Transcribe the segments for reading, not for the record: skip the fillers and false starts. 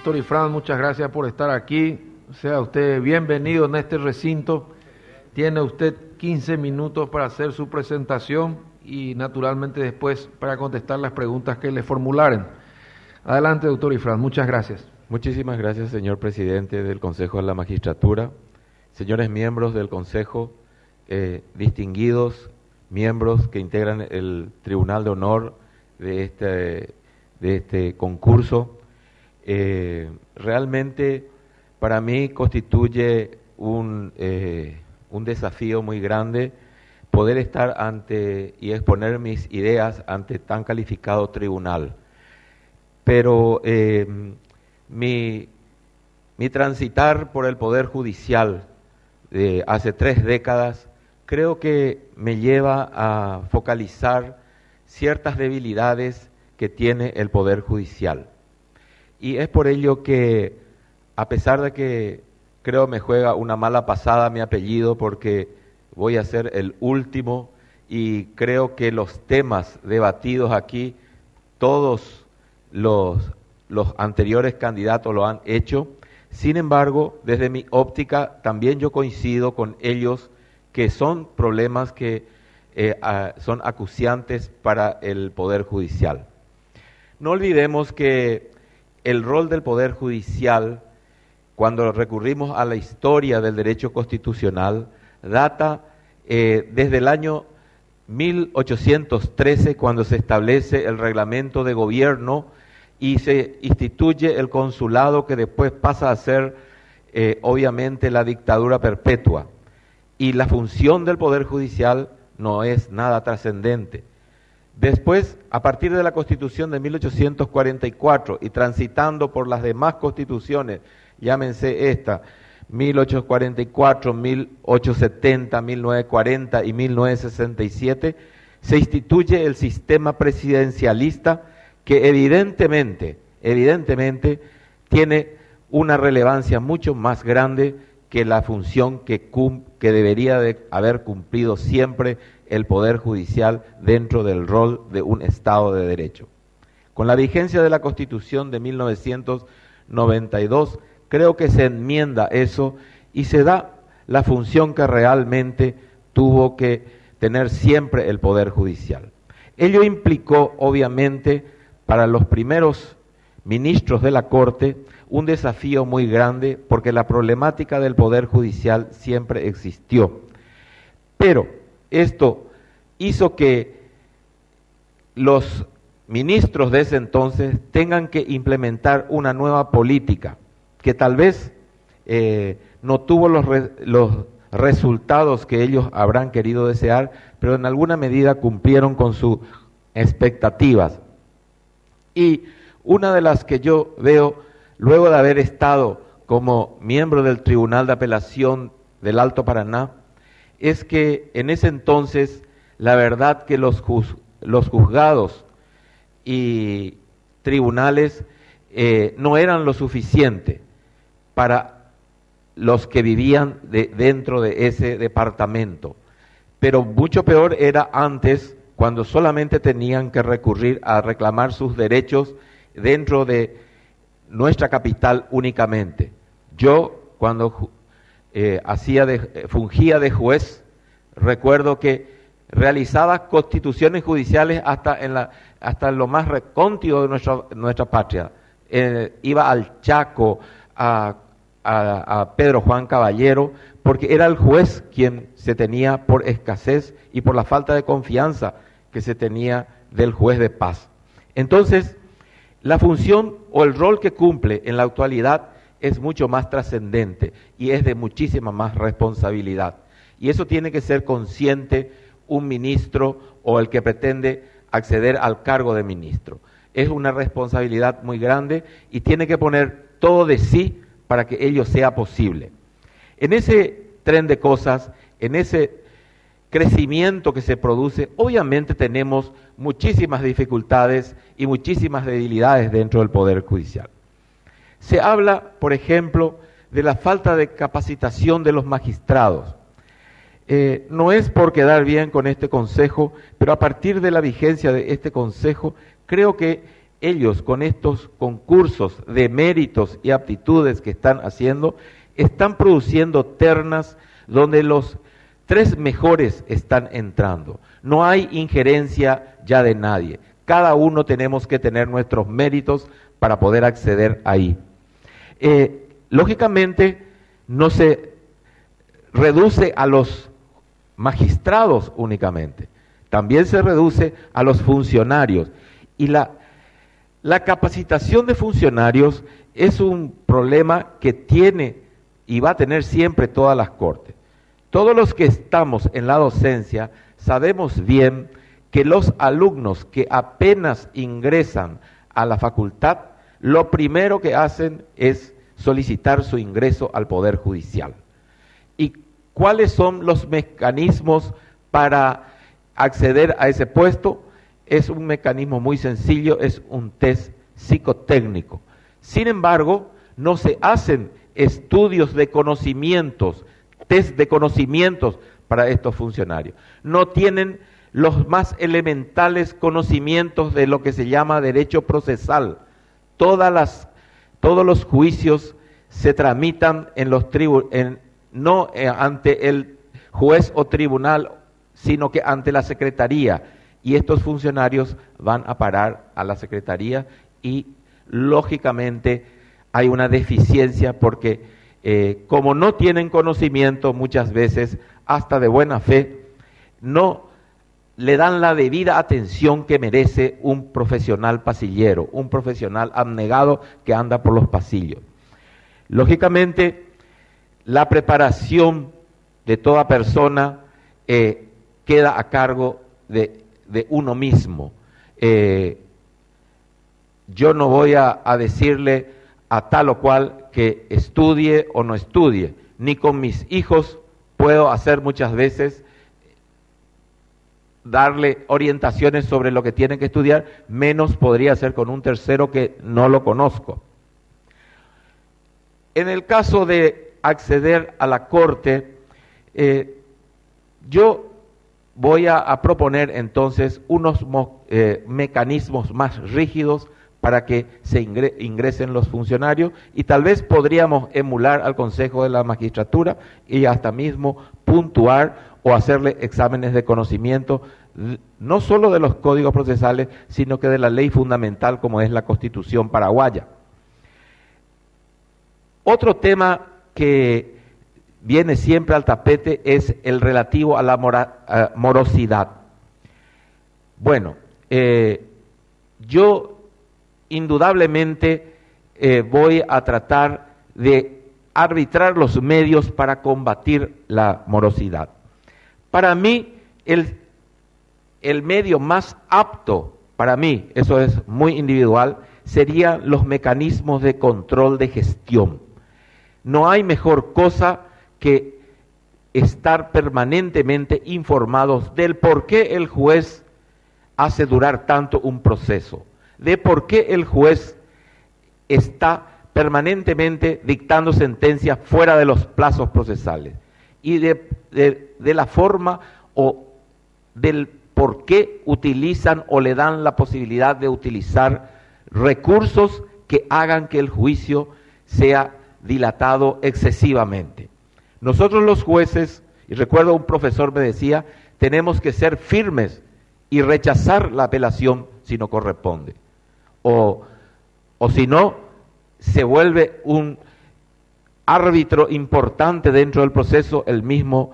Doctor Ifrán, muchas gracias por estar aquí. Sea usted bienvenido en este recinto. Tiene usted 15 minutos para hacer su presentación y naturalmente después para contestar las preguntas que le formularen. Adelante, doctor Ifrán, muchas gracias. Muchísimas gracias, señor presidente del Consejo de la Magistratura, señores miembros del Consejo, distinguidos miembros que integran el Tribunal de Honor de este concurso. Realmente para mí constituye un desafío muy grande poder estar ante y exponer mis ideas ante tan calificado tribunal. Pero mi transitar por el Poder Judicial de hace 3 décadas creo que me lleva a focalizar ciertas debilidades que tiene el Poder Judicial. Y es por ello que, a pesar de que creo me juega una mala pasada mi apellido, porque voy a ser el último y creo que los temas debatidos aquí, todos los anteriores candidatos lo han hecho. Sin embargo, desde mi óptica, también yo coincido con ellos que son problemas que son acuciantes para el Poder Judicial. No olvidemos que el rol del Poder Judicial, cuando recurrimos a la historia del derecho constitucional, data desde el año 1813, cuando se establece el reglamento de gobierno y se instituye el consulado, que después pasa a ser obviamente la dictadura perpetua. Y la función del Poder Judicial no es nada trascendente. Después, a partir de la Constitución de 1844 y transitando por las demás constituciones, llámense esta, 1844, 1870, 1940 y 1967, se instituye el sistema presidencialista que evidentemente tiene una relevancia mucho más grande que la función que debería de haber cumplido siempre el Poder Judicial dentro del rol de un Estado de Derecho. Con la vigencia de la Constitución de 1992, creo que se enmienda eso y se da la función que realmente tuvo que tener siempre el Poder Judicial. Ello implicó, obviamente, para los primeros ministros de la Corte, un desafío muy grande, porque la problemática del Poder Judicial siempre existió. Pero esto hizo que los ministros de ese entonces tengan que implementar una nueva política, que tal vez no tuvo los resultados que ellos habrán querido desear, pero en alguna medida cumplieron con sus expectativas. Y una de las que yo veo, luego de haber estado como miembro del Tribunal de Apelación del Alto Paraná, es que en ese entonces la verdad que los juzgados y tribunales no eran lo suficiente para los que vivían dentro de ese departamento. Pero mucho peor era antes, cuando solamente tenían que recurrir a reclamar sus derechos dentro de nuestra capital únicamente. Yo, cuando fungía de juez, recuerdo que realizaba constituciones judiciales hasta en lo más recóndito de nuestra patria. Iba al Chaco, a Pedro Juan Caballero, porque era el juez quien se tenía por escasez y por la falta de confianza que se tenía del juez de paz. Entonces, la función o el rol que cumple en la actualidad es mucho más trascendente y es de muchísima más responsabilidad. Y eso tiene que ser consciente un ministro o el que pretende acceder al cargo de ministro. Es una responsabilidad muy grande y tiene que poner todo de sí para que ello sea posible. En ese tren de cosas, en ese crecimiento que se produce, obviamente tenemos muchísimas dificultades y muchísimas debilidades dentro del Poder Judicial. Se habla, por ejemplo, de la falta de capacitación de los magistrados. No es por quedar bien con este consejo, pero a partir de la vigencia de este consejo, creo que ellos con estos concursos de méritos y aptitudes que están haciendo, están produciendo ternas donde los 3 mejores están entrando. No hay injerencia ya de nadie. Cada uno tenemos que tener nuestros méritos para poder acceder ahí. Lógicamente, no se reduce a los magistrados únicamente, también se reduce a los funcionarios. Y la capacitación de funcionarios es un problema que tiene y va a tener siempre todas las cortes. Todos los que estamos en la docencia sabemos bien que los alumnos que apenas ingresan a la facultad, lo primero que hacen es solicitar su ingreso al Poder Judicial. ¿Y cuáles son los mecanismos para acceder a ese puesto? Es un mecanismo muy sencillo, es un test psicotécnico. Sin embargo, no se hacen estudios de conocimientos, test de conocimientos para estos funcionarios. No tienen los más elementales conocimientos de lo que se llama derecho procesal. Todos los juicios se tramitan en los no ante el juez o tribunal, sino que ante la secretaría. Y estos funcionarios van a parar a la secretaría y, lógicamente, hay una deficiencia porque, como no tienen conocimiento muchas veces, hasta de buena fe, no le dan la debida atención que merece un profesional pasillero, un profesional abnegado que anda por los pasillos. Lógicamente, la preparación de toda persona queda a cargo de uno mismo. Yo no voy a decirle a tal o cual que estudie o no estudie, ni con mis hijos puedo hacer muchas veces darle orientaciones sobre lo que tienen que estudiar, menos podría hacer con un tercero que no lo conozco. En el caso de acceder a la corte, yo voy a proponer entonces unos mecanismos más rígidos para que se ingresen los funcionarios, y tal vez podríamos emular al Consejo de la Magistratura y hasta mismo puntuar o hacerle exámenes de conocimiento, no solo de los códigos procesales, sino que de la ley fundamental como es la Constitución paraguaya. Otro tema que viene siempre al tapete es el relativo a la morosidad. Bueno, yo indudablemente voy a tratar de arbitrar los medios para combatir la morosidad. Para mí, el medio más apto, para mí, eso es muy individual, serían los mecanismos de control de gestión. No hay mejor cosa que estar permanentemente informados del por qué el juez hace durar tanto un proceso, de por qué el juez está permanentemente dictando sentencias fuera de los plazos procesales, y de la forma o del por qué utilizan o le dan la posibilidad de utilizar recursos que hagan que el juicio sea dilatado excesivamente. Nosotros los jueces, y recuerdo un profesor me decía, tenemos que ser firmes y rechazar la apelación si no corresponde. O si no, se vuelve un árbitro importante dentro del proceso el mismo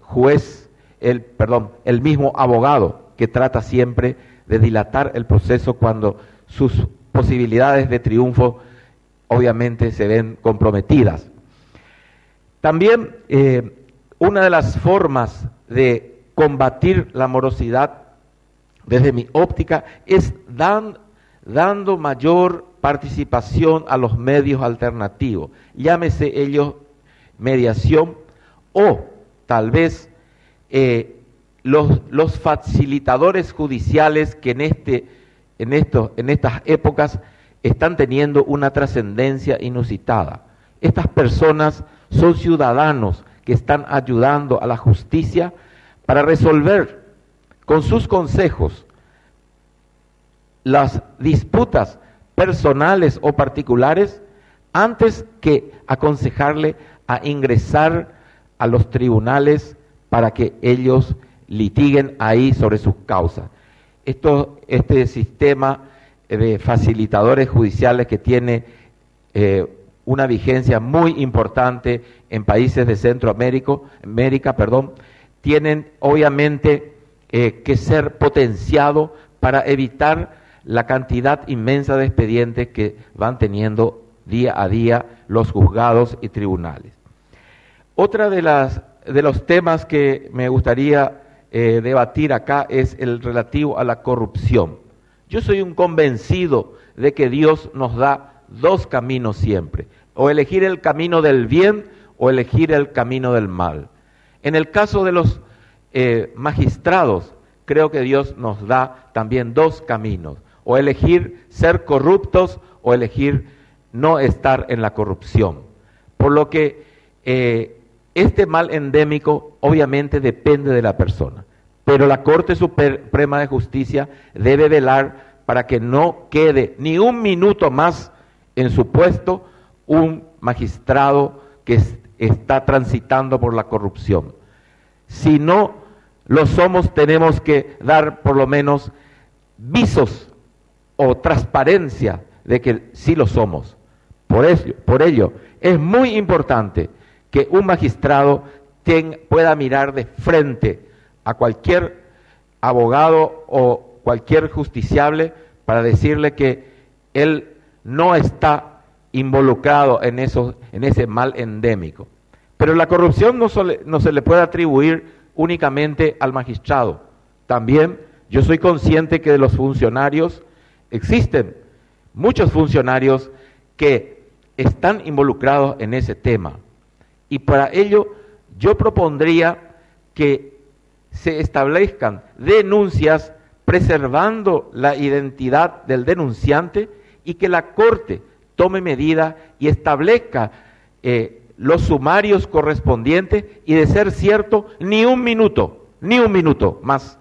juez, el mismo abogado, que trata siempre de dilatar el proceso cuando sus posibilidades de triunfo obviamente se ven comprometidas. También una de las formas de combatir la morosidad, desde mi óptica, es dando mayor participación a los medios alternativos, llámese ellos mediación o tal vez los facilitadores judiciales que en estas épocas están teniendo una trascendencia inusitada. Estas personas son ciudadanos que están ayudando a la justicia para resolver con sus consejos las disputas personales o particulares antes que aconsejarle a ingresar a los tribunales para que ellos litiguen ahí sobre sus causas. Este sistema de facilitadores judiciales que tiene una vigencia muy importante en países de Centroamérica, tienen obviamente que ser potenciado para evitar la cantidad inmensa de expedientes que van teniendo día a día los juzgados y tribunales. Otra de los temas que me gustaría debatir acá es el relativo a la corrupción. Yo soy un convencido de que Dios nos da dos caminos siempre, o elegir el camino del bien o elegir el camino del mal. En el caso de los magistrados, creo que Dios nos da también dos caminos, o elegir ser corruptos o elegir no estar en la corrupción. Por lo que este mal endémico obviamente depende de la persona, pero la Corte Suprema de Justicia debe velar para que no quede ni un minuto más en su puesto un magistrado que está transitando por la corrupción. Si no lo somos, tenemos que dar por lo menos visos o transparencia de que sí lo somos. Por ello, es muy importante que un magistrado pueda mirar de frente a cualquier abogado o cualquier justiciable para decirle que él no está involucrado en ese mal endémico. Pero la corrupción no se le puede atribuir únicamente al magistrado. También yo soy consciente que de los funcionarios existen muchos funcionarios que están involucrados en ese tema. Y para ello yo propondría que se establezcan denuncias preservando la identidad del denunciante y que la Corte tome medidas y establezca los sumarios correspondientes y, de ser cierto, ni un minuto más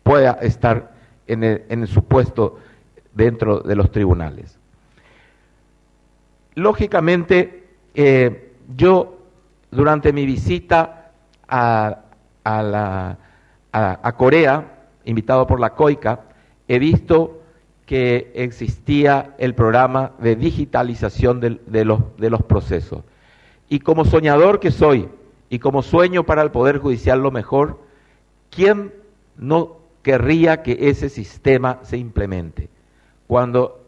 pueda estar en su puesto dentro de los tribunales. Lógicamente, yo durante mi visita a Corea, invitado por la COICA, he visto que existía el programa de digitalización de los procesos. Y como soñador que soy, y como sueño para el Poder Judicial lo mejor, ¿quién no querría que ese sistema se implemente? Cuando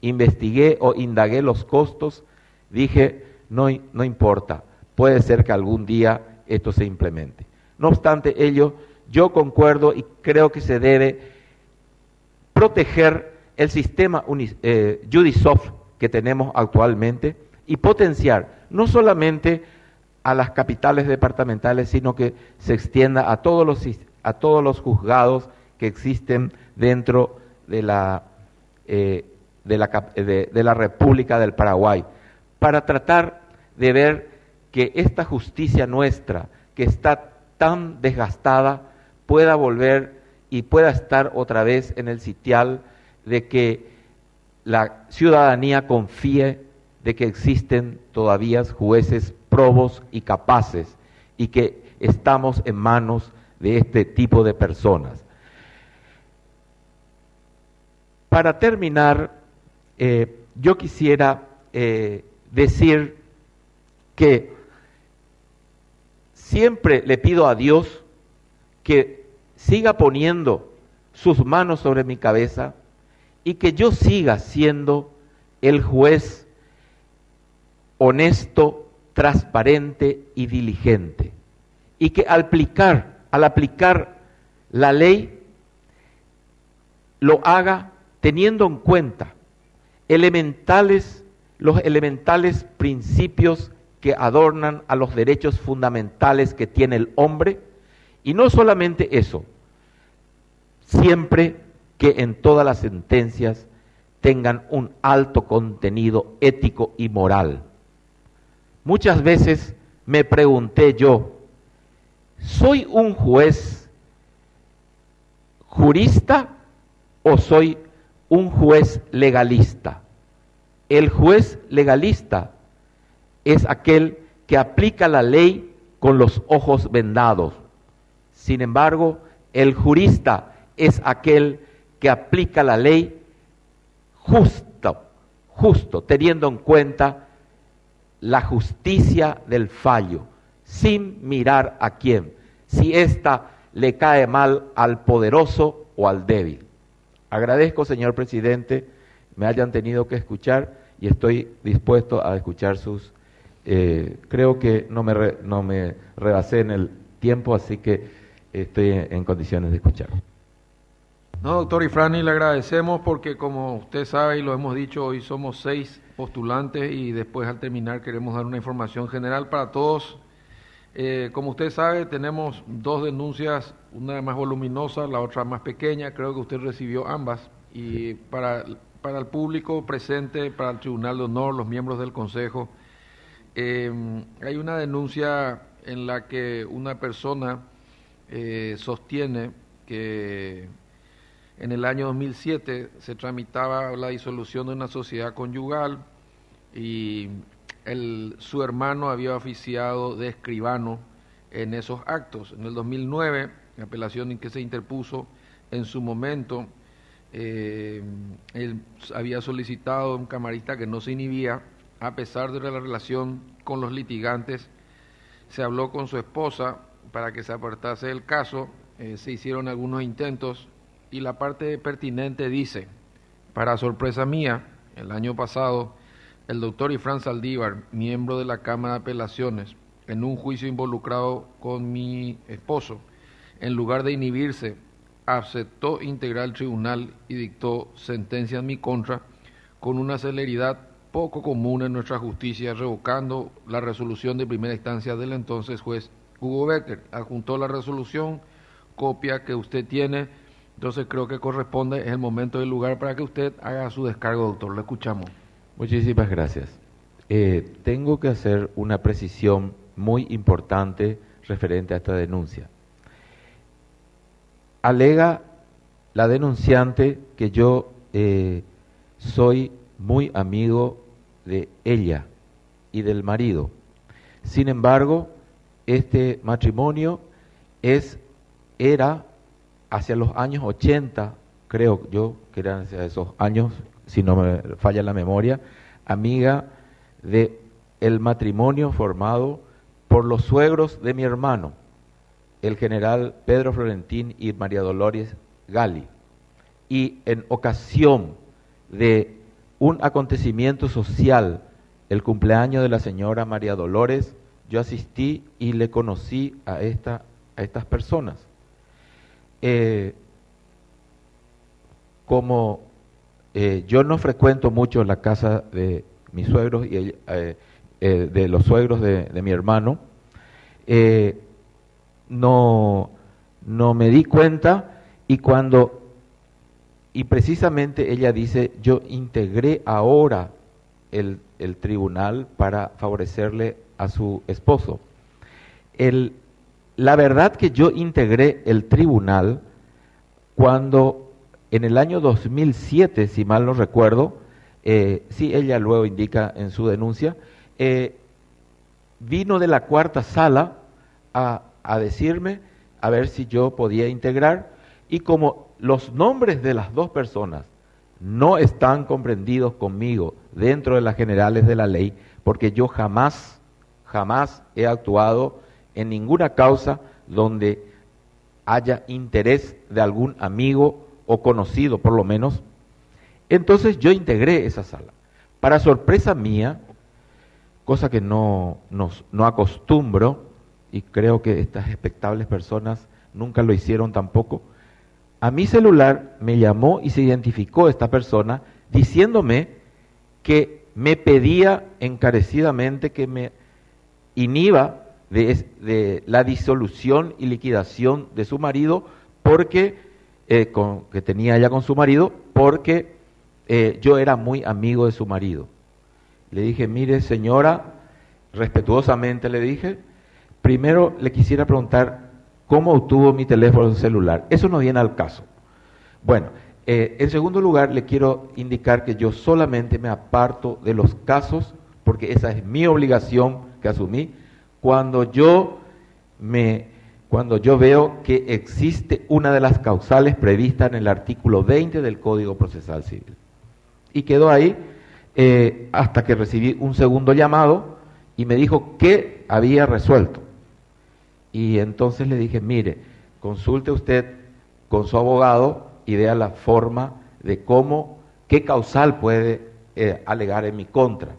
investigué o indagué los costos, dije, no importa, puede ser que algún día esto se implemente. No obstante ello, yo concuerdo y creo que se debe proteger el sistema Judisoft que tenemos actualmente y potenciar no solamente a las capitales departamentales, sino que se extienda a todos los juzgados que existen dentro de la República del Paraguay, para tratar de ver que esta justicia nuestra, que está tan desgastada, pueda volver y pueda estar otra vez en el sitial de que la ciudadanía confíe de que existen todavía jueces probos y capaces y que estamos en manos de este tipo de personas. Para terminar, yo quisiera decir que siempre le pido a Dios que siga poniendo sus manos sobre mi cabeza y que yo siga siendo el juez honesto, transparente y diligente. Y que al aplicar la ley, lo haga teniendo en cuenta los elementales principios que adornan a los derechos fundamentales que tiene el hombre, y no solamente eso, siempre que en todas las sentencias tengan un alto contenido ético y moral. Muchas veces me pregunté yo, ¿soy un juez jurista o soy un juez legalista. El juez legalista es aquel que aplica la ley con los ojos vendados. Sin embargo, el jurista es aquel que aplica la ley justo, teniendo en cuenta la justicia del fallo, sin mirar a quién, si ésta le cae mal al poderoso o al débil. Agradezco, señor presidente, me hayan tenido que escuchar y estoy dispuesto a escuchar sus... creo que no me rebasé en el tiempo, así que estoy en condiciones de escuchar. No, doctor Ifrani, le agradecemos porque, como usted sabe y lo hemos dicho, hoy somos 6 postulantes y después al terminar queremos dar una información general para todos. Como usted sabe, tenemos 2 denuncias, una más voluminosa, la otra más pequeña. Creo que usted recibió ambas. Y para el público presente, para el Tribunal de Honor, los miembros del Consejo, hay una denuncia en la que una persona sostiene que en el año 2007 se tramitaba la disolución de una sociedad conyugal y su hermano había oficiado de escribano en esos actos. En el 2009, la apelación en que se interpuso en su momento, él había solicitado a un camarista que no se inhibía, a pesar de la relación con los litigantes. Se habló con su esposa para que se apartase del caso, se hicieron algunos intentos y la parte pertinente dice: para sorpresa mía, el año pasado, el doctor Ifrán Saldívar, miembro de la Cámara de Apelaciones, en un juicio involucrado con mi esposo, en lugar de inhibirse, aceptó integrar el tribunal y dictó sentencia en mi contra con una celeridad poco común en nuestra justicia, revocando la resolución de primera instancia del entonces juez Hugo Becker. Adjuntó la resolución, copia que usted tiene. Entonces creo que corresponde, es el momento y el lugar para que usted haga su descargo, doctor. Lo escuchamos. Muchísimas gracias. Tengo que hacer una precisión muy importante referente a esta denuncia. Alega la denunciante que yo soy muy amigo de ella y del marido. Sin embargo, este matrimonio era hacia los años 80, creo yo que eran hacia esos años, si no me falla la memoria, amiga de el matrimonio formado por los suegros de mi hermano, el general Pedro Florentín y María Dolores Gali. Y en ocasión de un acontecimiento social, el cumpleaños de la señora María Dolores, yo asistí y le conocí a estas personas. Como yo no frecuento mucho la casa de mis suegros y de los suegros de mi hermano, no me di cuenta y precisamente ella dice: yo integré ahora el tribunal para favorecerle a su esposo. La verdad que yo integré el tribunal cuando en el año 2007, si mal no recuerdo, sí, ella luego indica en su denuncia, vino de la cuarta sala a decirme a ver si yo podía integrar, y como los nombres de las 2 personas no están comprendidos conmigo dentro de las generales de la ley, porque yo jamás he actuado en ninguna causa donde haya interés de algún amigo o conocido, por lo menos, entonces yo integré esa sala. Para sorpresa mía, cosa que no acostumbro, y creo que estas respetables personas nunca lo hicieron tampoco, a mi celular me llamó y se identificó esta persona diciéndome que me pedía encarecidamente que me inhiba de la disolución y liquidación de su marido, porque que tenía ella con su marido, porque yo era muy amigo de su marido. Le dije: mire, señora, respetuosamente le dije, primero le quisiera preguntar cómo obtuvo mi teléfono celular. Eso no viene al caso. Bueno, En segundo lugar, le quiero indicar que yo solamente me aparto de los casos, porque esa es mi obligación que asumí, cuando yo veo que existe una de las causales previstas en el artículo 20 del Código Procesal Civil. Y quedó ahí hasta que recibí un segundo llamado y me dijo que había resuelto. Y entonces le dije, mire, consulte usted con su abogado y vea la forma de qué causal puede alegar en mi contra.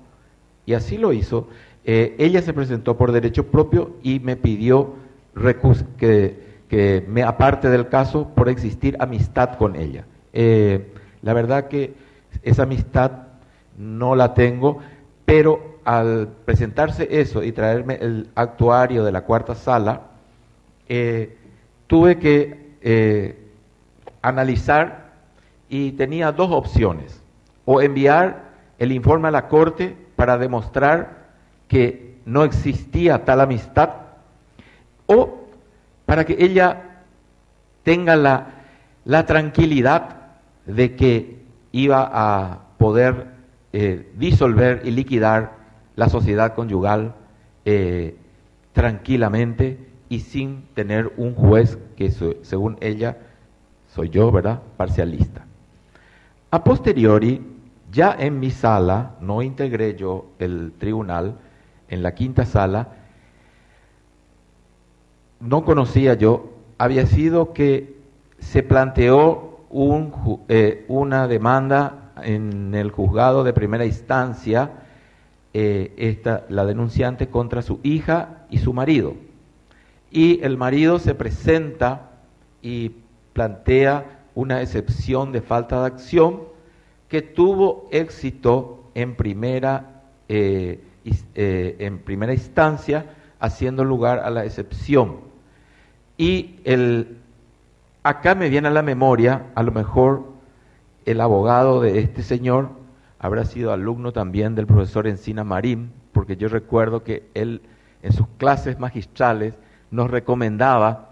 Y así lo hizo. Ella se presentó por derecho propio y me pidió que me aparte del caso por existir amistad con ella. La verdad que esa amistad no la tengo, pero al presentarse eso y traerme el actuario de la cuarta sala, tuve que analizar y tenía dos opciones: o enviar el informe a la Corte para demostrar que no existía tal amistad, o para que ella tenga la tranquilidad de que iba a poder disolver y liquidar la sociedad conyugal tranquilamente y sin tener un juez que según ella soy yo, ¿verdad?, parcialista. A posteriori, ya en mi sala, no integré yo el tribunal, en la quinta sala, no conocía yo, había sido que se planteó una demanda en el juzgado de primera instancia, la denunciante contra su hija y su marido. Y el marido se presenta y plantea una excepción de falta de acción que tuvo éxito en primera instancia, haciendo lugar a la excepción. Y acá me viene a la memoria, a lo mejor el abogado de este señor habrá sido alumno también del profesor Encina Marín, porque yo recuerdo que él en sus clases magistrales nos recomendaba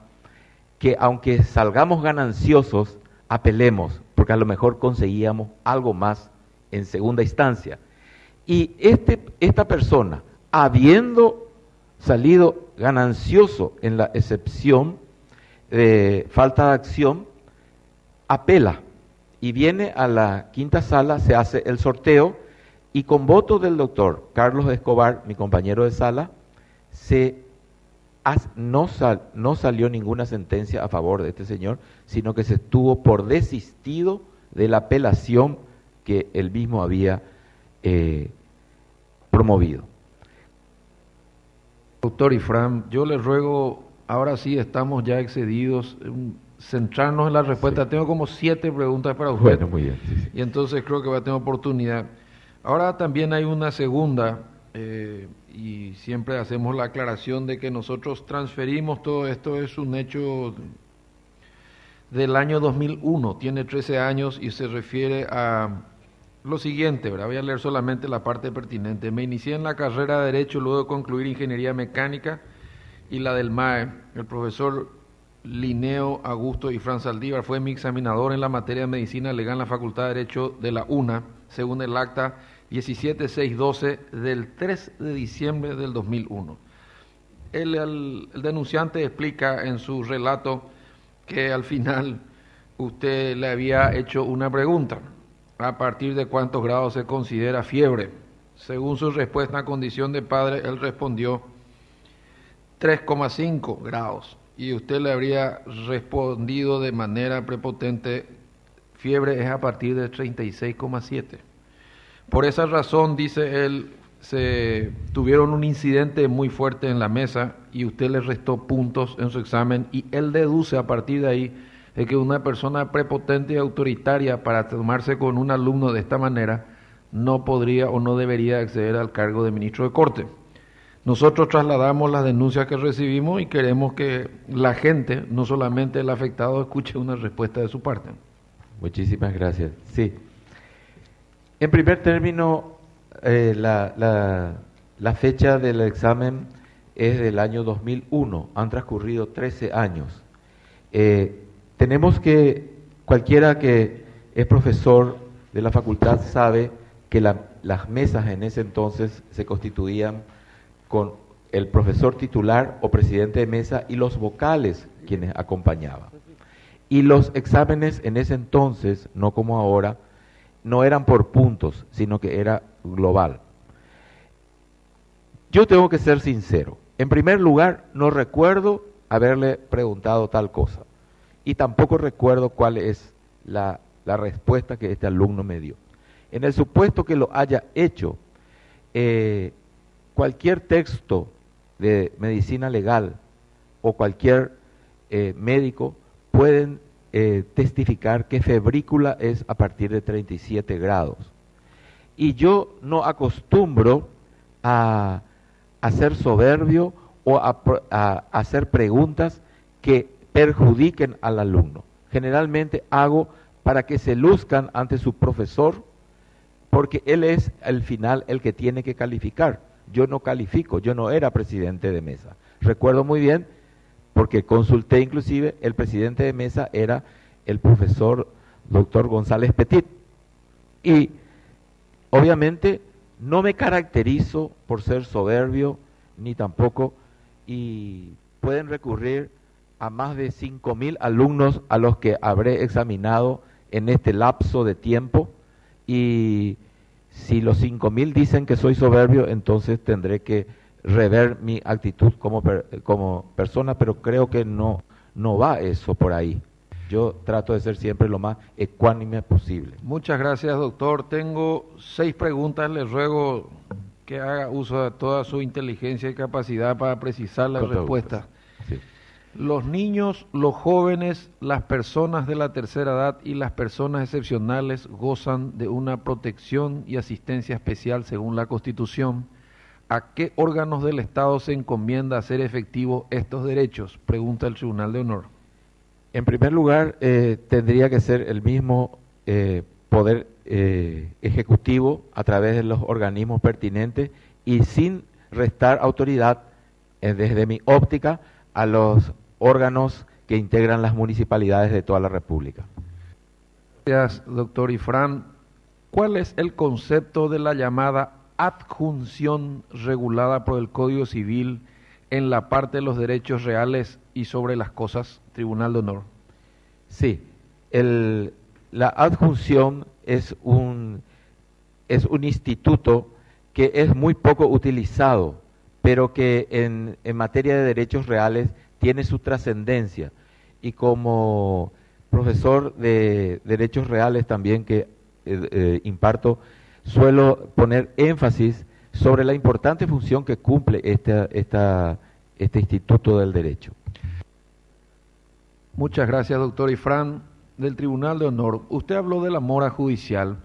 que aunque salgamos gananciosos, apelemos, porque a lo mejor conseguíamos algo más en segunda instancia. Y esta persona, habiendo salido ganancioso en la excepción de falta de acción, apela y viene a la quinta sala, se hace el sorteo y con voto del doctor Carlos Escobar, mi compañero de sala, no salió ninguna sentencia a favor de este señor, sino que se tuvo por desistido de la apelación que él mismo había promovido. Doctor Ifrán, yo le ruego, ahora sí estamos ya excedidos, centrarnos en la respuesta. Sí. Tengo como 7 preguntas para usted. Bueno, muy bien. Sí. Y entonces creo que va a tener oportunidad. Ahora también hay una segunda, y siempre hacemos la aclaración de que nosotros transferimos todo esto, es un hecho del año 2001, tiene 13 años y se refiere a lo siguiente, ¿verdad? Voy a leer solamente la parte pertinente. Me inicié en la carrera de Derecho luego de concluir Ingeniería Mecánica y la del MAE. El profesor Linneo Augusto Ifrán Saldívar fue mi examinador en la materia de Medicina Legal en la Facultad de Derecho de la UNA, según el acta 17612 del 3 de diciembre del 2001. El denunciante explica en su relato que al final usted le había hecho una pregunta: ¿a partir de cuántos grados se considera fiebre? Según su respuesta a condición de padre, él respondió 3,5 grados. Y usted le habría respondido de manera prepotente: fiebre es a partir de 36,7. Por esa razón, dice él, se tuvieron un incidente muy fuerte en la mesa y usted le restó puntos en su examen y él deduce a partir de ahí de que una persona prepotente y autoritaria para tomarse con un alumno de esta manera no podría o no debería acceder al cargo de ministro de Corte. Nosotros trasladamos las denuncias que recibimos y queremos que la gente, no solamente el afectado, escuche una respuesta de su parte. Muchísimas gracias. Sí. En primer término, la fecha del examen es del año 2001, han transcurrido 13 años. Tenemos que, cualquiera que es profesor de la facultad sabe que las mesas en ese entonces se constituían con el profesor titular o presidente de mesa y los vocales quienes acompañaban. Y los exámenes en ese entonces, no como ahora, no eran por puntos, sino que era global. Yo tengo que ser sincero. En primer lugar, no recuerdo haberle preguntado tal cosa. Y tampoco recuerdo cuál es la respuesta que este alumno me dio. En el supuesto que lo haya hecho, cualquier texto de medicina legal o cualquier médico pueden testificar que febrícula es a partir de 37 grados. Y yo no acostumbro a ser soberbio o a hacer preguntas que perjudiquen al alumno. Generalmente hago para que se luzcan ante su profesor, porque él es al final el que tiene que calificar. Yo no califico, yo no era presidente de mesa. Recuerdo muy bien, porque consulté inclusive, el presidente de mesa era el profesor doctor González Petit. Y obviamente no me caracterizo por ser soberbio, ni tampoco, y pueden recurrir a más de 5.000 alumnos a los que habré examinado en este lapso de tiempo, y si los 5.000 dicen que soy soberbio, entonces tendré que rever mi actitud como persona, pero creo que no va eso por ahí. Yo trato de ser siempre lo más ecuánime posible. Muchas gracias, doctor. Tengo 6 preguntas. Les ruego que haga uso de toda su inteligencia y capacidad para precisar la respuesta. Sí. Los niños, los jóvenes, las personas de la tercera edad y las personas excepcionales gozan de una protección y asistencia especial según la Constitución. ¿A qué órganos del Estado se encomienda hacer efectivos estos derechos? Pregunta el Tribunal de Honor. En primer lugar, tendría que ser el mismo Poder Ejecutivo a través de los organismos pertinentes y sin restar autoridad, desde mi óptica, a los órganos que integran las municipalidades de toda la República. Gracias, doctor Ifrán. ¿Cuál es el concepto de la llamada adjunción regulada por el Código Civil en la parte de los derechos reales y sobre las cosas? Tribunal de Honor. Sí, la adjunción es un instituto que es muy poco utilizado, pero que en materia de derechos reales tiene su trascendencia. Y como profesor de derechos reales también que imparto, suelo poner énfasis sobre la importante función que cumple este Instituto del Derecho. Muchas gracias, doctor Ifrán. Del Tribunal de Honor, usted habló de la mora judicial.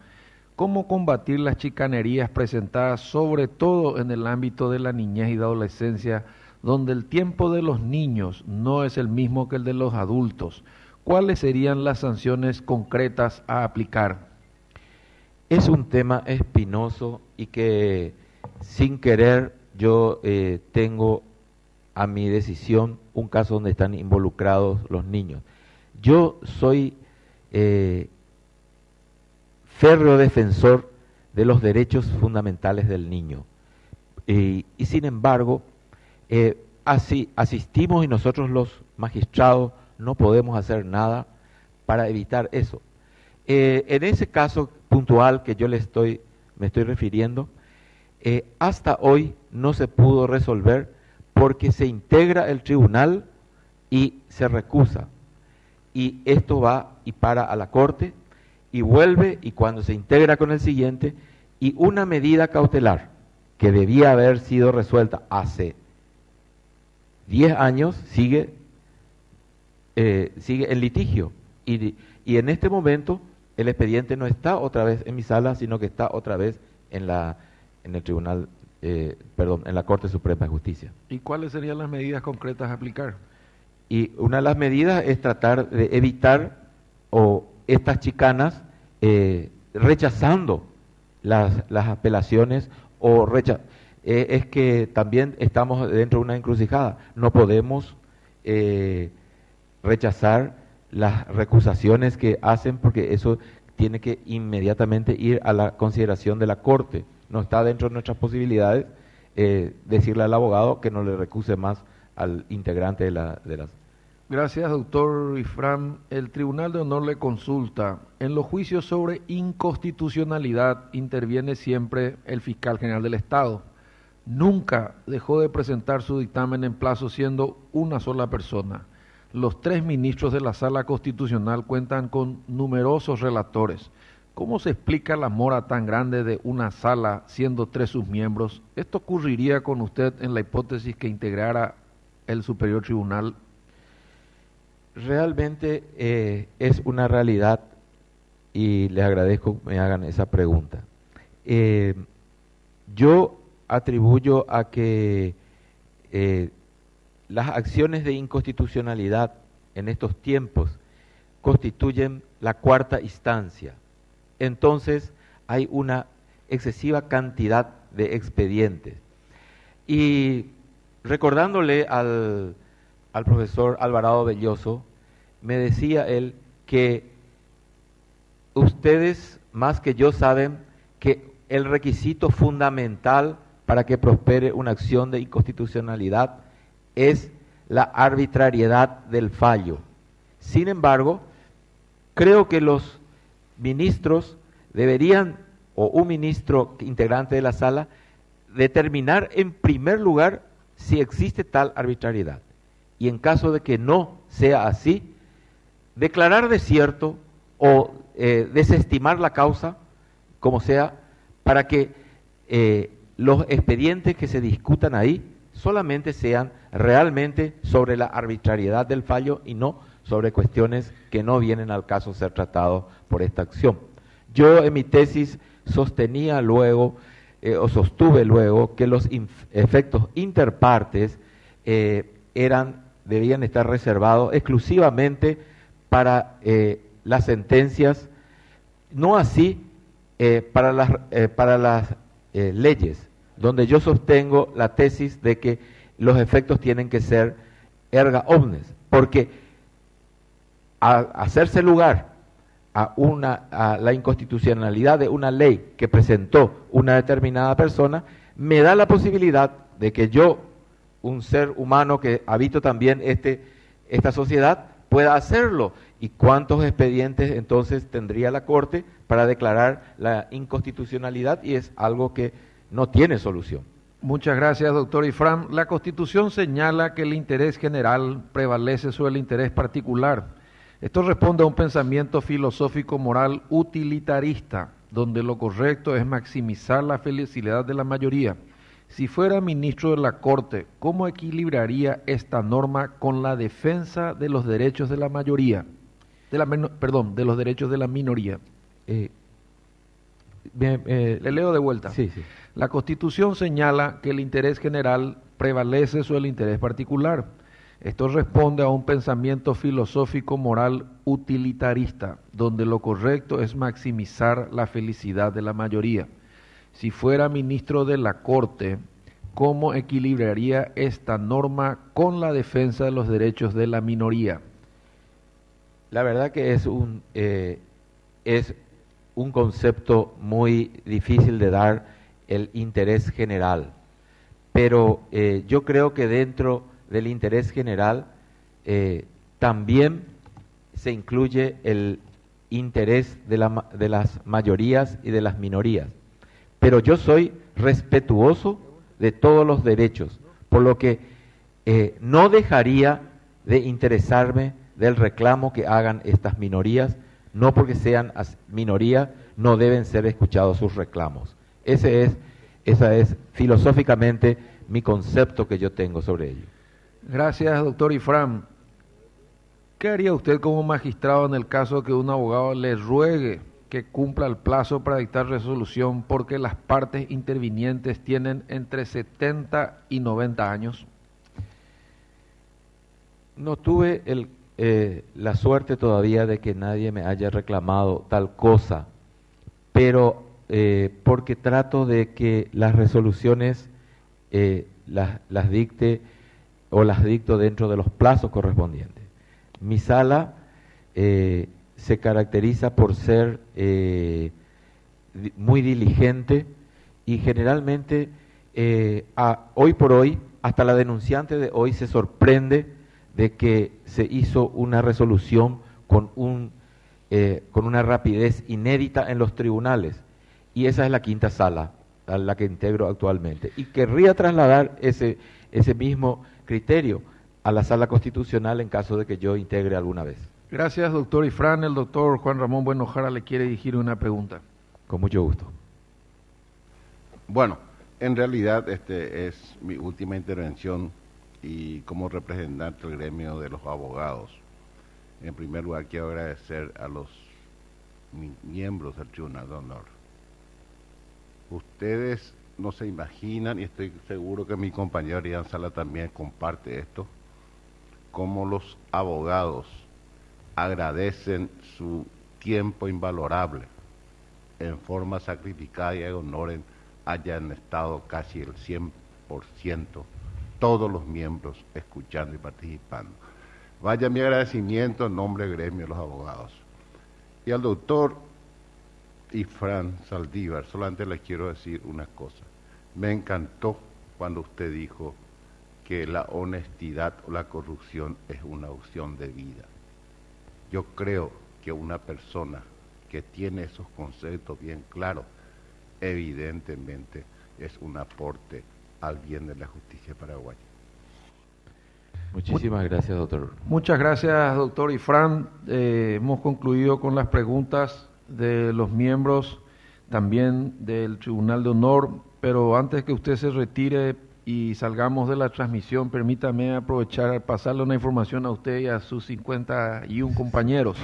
¿Cómo combatir las chicanerías presentadas sobre todo en el ámbito de la niñez y la adolescencia, donde el tiempo de los niños no es el mismo que el de los adultos? ¿Cuáles serían las sanciones concretas a aplicar? Es un tema espinoso y que sin querer yo tengo a mi decisión un caso donde están involucrados los niños. Yo soy férreo defensor de los derechos fundamentales del niño y sin embargo así asistimos y nosotros los magistrados no podemos hacer nada para evitar eso. En ese caso puntual que yo me estoy refiriendo, hasta hoy no se pudo resolver porque se integra el tribunal y se recusa. Y esto va y para a la corte y vuelve, y cuando se integra con el siguiente, y una medida cautelar que debía haber sido resuelta hace 10 años sigue en litigio. Y en este momento el expediente no está otra vez en mi sala, sino que está otra vez en el tribunal, en la Corte Suprema de Justicia. ¿Y cuáles serían las medidas concretas a aplicar? Y una de las medidas es tratar de evitar estas chicanas rechazando las apelaciones es que también estamos dentro de una encrucijada. No podemos rechazar las recusaciones que hacen porque eso tiene que inmediatamente ir a la consideración de la Corte. No está dentro de nuestras posibilidades decirle al abogado que no le recuse más al integrante de las... Gracias, doctor Ifram. El Tribunal de Honor le consulta. En los juicios sobre inconstitucionalidad interviene siempre el fiscal general del Estado. Nunca dejó de presentar su dictamen en plazo siendo una sola persona. Los 3 ministros de la Sala Constitucional cuentan con numerosos relatores. ¿Cómo se explica la mora tan grande de una sala siendo 3 sus miembros? ¿Esto ocurriría con usted en la hipótesis que integrara el Superior Tribunal? Realmente es una realidad y les agradezco que me hagan esa pregunta. Yo atribuyo a que las acciones de inconstitucionalidad en estos tiempos constituyen la 4ª instancia. Entonces hay una excesiva cantidad de expedientes. Y recordándole al profesor Alvarado Belloso, me decía él que ustedes más que yo saben que el requisito fundamental para que prospere una acción de inconstitucionalidad es la arbitrariedad del fallo. Sin embargo, creo que los ministros deberían, o un ministro integrante de la sala, determinar en primer lugar si existe tal arbitrariedad. Y en caso de que no sea así, declarar desierto o desestimar la causa, como sea, para que los expedientes que se discutan ahí solamente sean realmente sobre la arbitrariedad del fallo y no sobre cuestiones que no vienen al caso ser tratados por esta acción. Yo en mi tesis sostenía luego, o sostuve luego, que los efectos interpartes debían estar reservados exclusivamente para las sentencias, no así para las leyes, donde yo sostengo la tesis de que los efectos tienen que ser erga omnes, porque al hacerse lugar a la inconstitucionalidad de una ley que presentó una determinada persona, me da la posibilidad de que yo, un ser humano que habito también esta sociedad, pueda hacerlo. ¿Y cuántos expedientes entonces tendría la Corte para declarar la inconstitucionalidad? Y es algo que no tiene solución. Muchas gracias, doctor Ifram. La Constitución señala que el interés general prevalece sobre el interés particular. Esto responde a un pensamiento filosófico moral utilitarista, donde lo correcto es maximizar la felicidad de la mayoría. Si fuera ministro de la Corte, ¿cómo equilibraría esta norma con la defensa de los derechos de la mayoría? De los derechos de la minoría. Le leo de vuelta. Sí, sí. La Constitución señala que el interés general prevalece sobre el interés particular. Esto responde a un pensamiento filosófico moral utilitarista, donde lo correcto es maximizar la felicidad de la mayoría. Si fuera ministro de la Corte, ¿cómo equilibraría esta norma con la defensa de los derechos de la minoría? La verdad que es un concepto muy difícil de dar, el interés general, pero yo creo que dentro del interés general también se incluye el interés de las mayorías y de las minorías. Pero yo soy respetuoso de todos los derechos, por lo que no dejaría de interesarme del reclamo que hagan estas minorías, no porque sean minorías, no deben ser escuchados sus reclamos. Esa es filosóficamente mi concepto que yo tengo sobre ello. Gracias, doctor Ifram. ¿Qué haría usted como magistrado en el caso que un abogado le ruegue que cumpla el plazo para dictar resolución porque las partes intervinientes tienen entre 70 y 90 años? No tuve la suerte todavía de que nadie me haya reclamado tal cosa, pero porque trato de que las resoluciones las dicte o las dicto dentro de los plazos correspondientes. Mi sala se caracteriza por ser muy diligente y generalmente hoy por hoy, hasta la denunciante de hoy se sorprende de que se hizo una resolución con una rapidez inédita en los tribunales, y esa es la quinta sala a la que integro actualmente, y querría trasladar ese mismo criterio a la sala constitucional en caso de que yo integre alguna vez. Gracias, doctor Ifrán. El doctor Juan Ramón Buenojara le quiere dirigir una pregunta. Con mucho gusto. Bueno, en realidad es mi última intervención y como representante del gremio de los abogados. En primer lugar, quiero agradecer a los miembros del Tribunal de Honor. Ustedes no se imaginan, y estoy seguro que mi compañero Ian Sala también comparte esto, cómo los abogados agradecen su tiempo invalorable en forma sacrificada y honoren hayan estado casi el 100%, todos los miembros escuchando y participando. Vaya mi agradecimiento en nombre del gremio de los abogados. Y al doctor Ifrán Saldívar, solamente le quiero decir una cosa. Me encantó cuando usted dijo que la honestidad o la corrupción es una opción de vida. Yo creo que una persona que tiene esos conceptos bien claros, evidentemente es un aporte al bien de la justicia paraguaya. Muchísimas gracias, doctor. Muchas gracias, doctor Ifrán. Hemos concluido con las preguntas de los miembros también del Tribunal de Honor, pero antes que usted se retire y salgamos de la transmisión, permítame aprovechar, pasarle una información a usted y a sus 51 compañeros.